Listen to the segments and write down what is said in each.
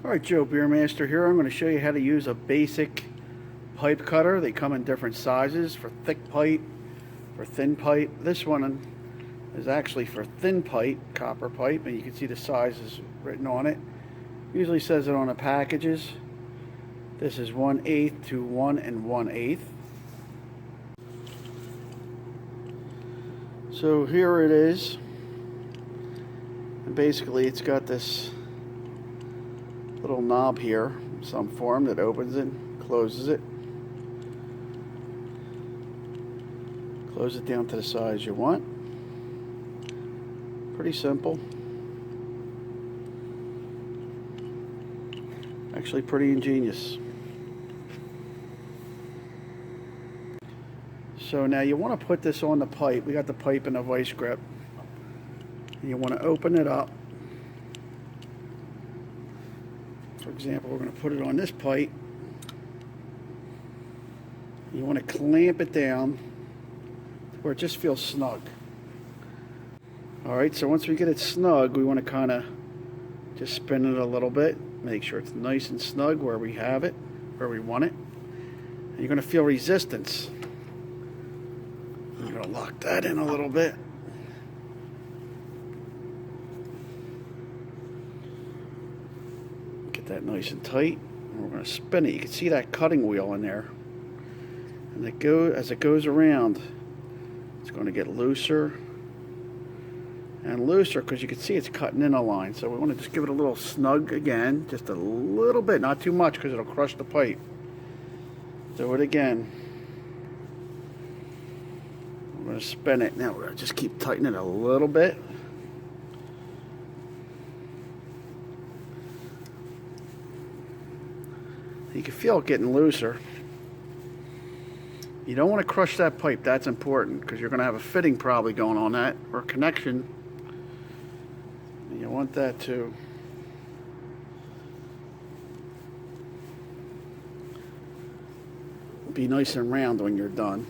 Alright, Joe Beermaster here. I'm going to show you how to use a basic pipe cutter. They come in different sizes for thick pipe, for thin pipe. This one is actually for thin pipe, copper pipe, and you can see the sizes written on it. Usually says it on the packages. This is 1/8 to 1 1/8. So here it is. And basically it's got this little knob here, some form that opens it, closes it. Close it down to the size you want. Pretty simple. Actually pretty ingenious. So now you want to put this on the pipe. We got the pipe in a vice grip. And you want to open it up. For example, we're going to put it on this pipe. You want to clamp it down where it just feels snug. Alright, so once we get it snug, we want to kind of just spin it a little bit. Make sure it's nice and snug where we have it, where we want it. And you're going to feel resistance. I'm going to lock that in a little bit. Get that nice and tight. And we're going to spin it. You can see that cutting wheel in there. And as it goes around, it's going to get looser and looser because you can see it's cutting in a line. So we want to just give it a little snug again, just a little bit, not too much because it'll crush the pipe. Do it again. We're going to spin it. Now we're going to just keep tightening it a little bit. You can feel it getting looser. You don't want to crush that pipe. That's important because you're going to have a fitting probably going on that, or a connection. And you want that to be nice and round when you're done.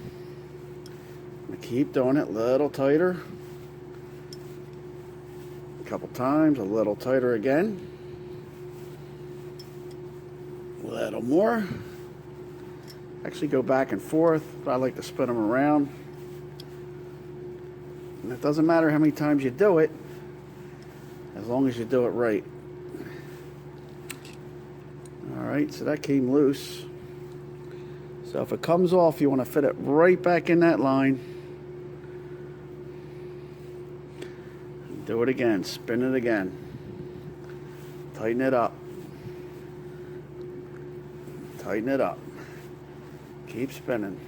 Keep doing it a little tighter. A couple times, a little tighter again. A little more. Actually go back and forth, but I like to spin them around. And it doesn't matter how many times you do it, as long as you do it right. Alright, so that came loose. So if it comes off, you want to fit it right back in that line. Do it again, spin it again. Tighten it up. Tighten it up. Keep spinning.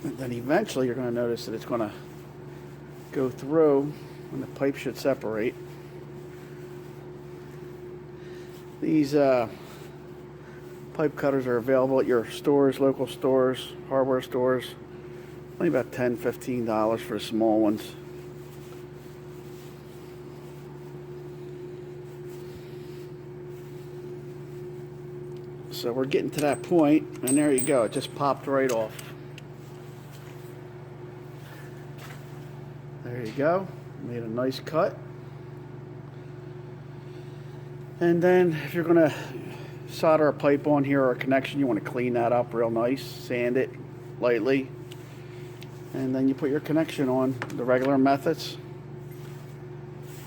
And then eventually you're going to notice that it's going to go through and the pipe should separate. These pipe cutters are available at your stores, local stores, hardware stores. Only about $10, $15 for the small ones. So we're getting to that point, and there you go. It just popped right off. There you go. Made a nice cut. And then if you're going to solder a pipe on here or a connection, you want to clean that up real nice. Sand it lightly. And then you put your connection on the regular methods.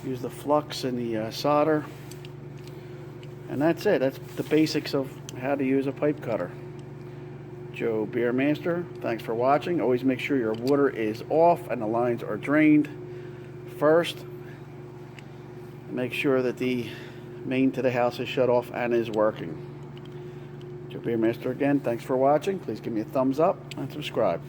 Use the flux and the solder. And that's it. That's the basics of how to use a pipe cutter. Joe Beermaster, thanks for watching. Always make sure your water is off and the lines are drained first. Make sure that the main to the house is shut off and is working. Joe Beermaster again, thanks for watching. Please give me a thumbs up and subscribe.